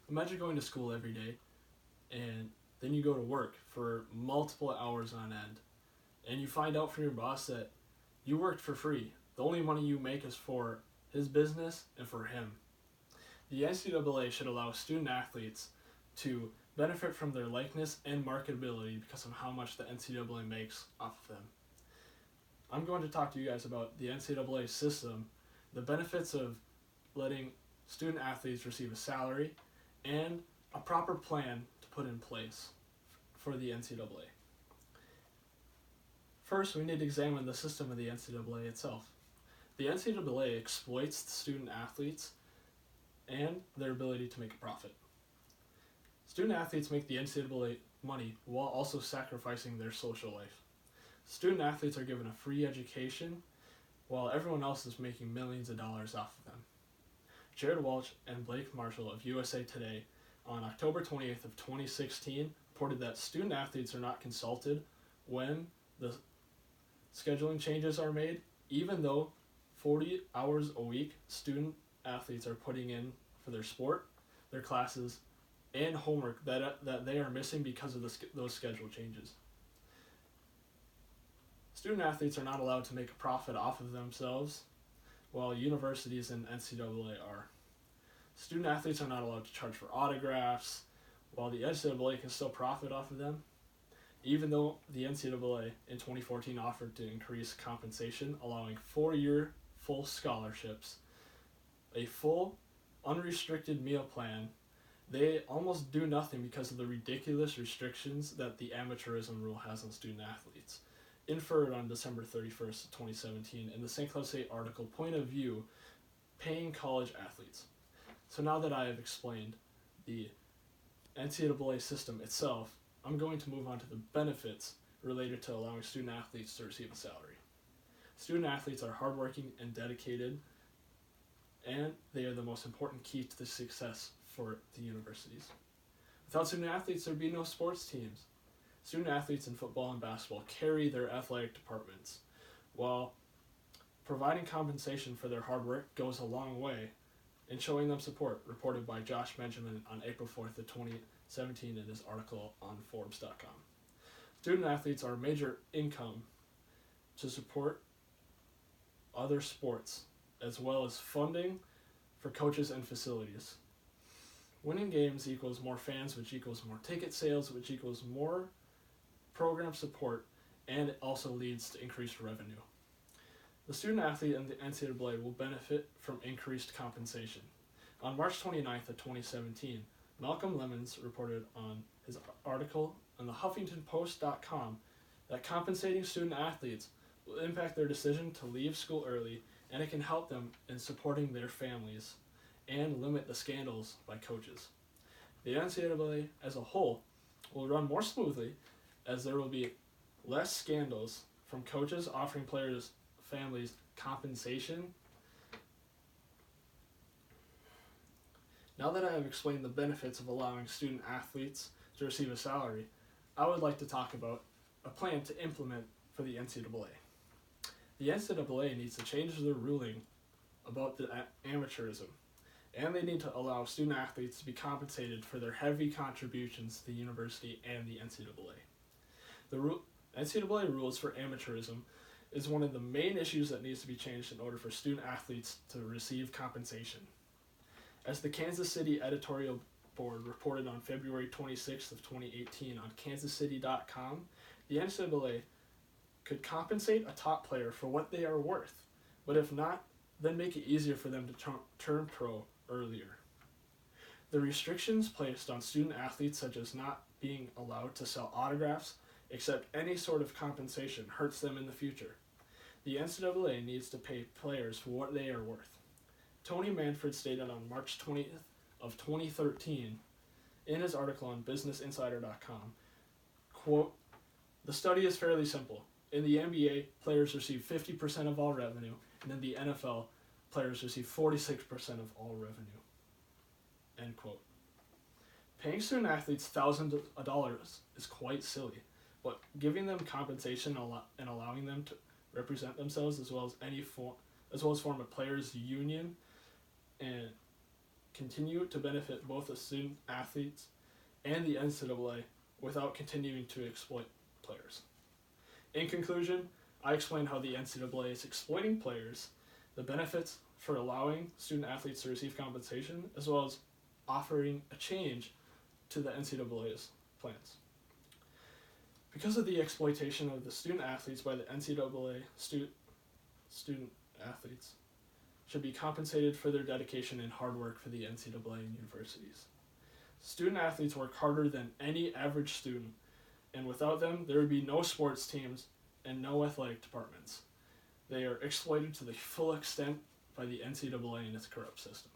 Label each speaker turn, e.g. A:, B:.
A: Imagine going to school every day and then you go to work for multiple hours on end and you find out from your boss that you worked for free. The only money you make is for his business and for him. The NCAA should allow student athletes to benefit from their likeness and marketability because of how much the NCAA makes off of them. I'm going to talk to you guys about the NCAA system, the benefits of letting student athletes receive a salary, and a proper plan to put in place for the NCAA. First, we need to examine the system of the NCAA itself. The NCAA exploits the student athletes and their ability to make a profit. Student athletes make the NCAA money while also sacrificing their social life. Student athletes are given a free education while everyone else is making millions of dollars off of them. Jared Walsh and Blake Marshall of USA Today on October 28th of 2016 reported that student athletes are not consulted when the scheduling changes are made, even though 40 hours a week student athletes are putting in for their sport, their classes, and homework that they are missing because of those schedule changes. Student athletes are not allowed to make a profit off of themselves, while universities and NCAA are. Student athletes are not allowed to charge for autographs, while the NCAA can still profit off of them. Even though the NCAA in 2014 offered to increase compensation, allowing 4-year full scholarships, a full unrestricted meal plan, they almost do nothing because of the ridiculous restrictions that the amateurism rule has on student athletes. Inferred on December 31st, 2017 in the St. Cloud State article, Point of View, Paying College Athletes. So now that I have explained the NCAA system itself, I'm going to move on to the benefits related to allowing student athletes to receive a salary. Student athletes are hardworking and dedicated, and they are the most important key to the success for the universities. Without student athletes, there would be no sports teams. Student athletes in football and basketball carry their athletic departments, while providing compensation for their hard work goes a long way in showing them support, reported by Josh Benjamin on April 4th of 2017 in his article on Forbes.com. Student athletes are a major income to support other sports, as well as funding for coaches and facilities. Winning games equals more fans, which equals more ticket sales, which equals more program support, and it also leads to increased revenue. The student athlete and the NCAA will benefit from increased compensation. On March 29th of 2017, Malcolm Lemons reported on his article on the HuffingtonPost.com that compensating student athletes will impact their decision to leave school early, and it can help them in supporting their families and limit the scandals by coaches. The NCAA as a whole will run more smoothly, as there will be less scandals from coaches offering players' families compensation. Now that I have explained the benefits of allowing student athletes to receive a salary, I would like to talk about a plan to implement for the NCAA. The NCAA needs to change their ruling about the amateurism, and they need to allow student athletes to be compensated for their heavy contributions to the university and the NCAA. The NCAA rules for amateurism is one of the main issues that needs to be changed in order for student athletes to receive compensation. As the Kansas City editorial board reported on February 26th of 2018 on kansascity.com, the NCAA could compensate a top player for what they are worth, but if not, then make it easier for them to turn pro earlier. The restrictions placed on student athletes, such as not being allowed to sell autographs, accept any sort of compensation, hurts them in the future. The NCAA needs to pay players for what they are worth. Tony Manfred stated on March 20th of 2013 in his article on BusinessInsider.com, quote, "The study is fairly simple. In the NBA, players receive 50% of all revenue, and in the NFL, players receive 46% of all revenue." End quote. Paying student athletes thousands of dollars is quite silly, but giving them compensation and allowing them to represent themselves as well as form a players' union and continue to benefit both the student athletes and the NCAA without continuing to exploit players. In conclusion, I explained how the NCAA is exploiting players, the benefits for allowing student athletes to receive compensation, as well as offering a change to the NCAA's plans. Because of the exploitation of the student athletes by the NCAA, student athletes should be compensated for their dedication and hard work for the NCAA and universities. Student athletes work harder than any average student, and without them, there would be no sports teams and no athletic departments. They are exploited to the full extent by the NCAA and its corrupt system.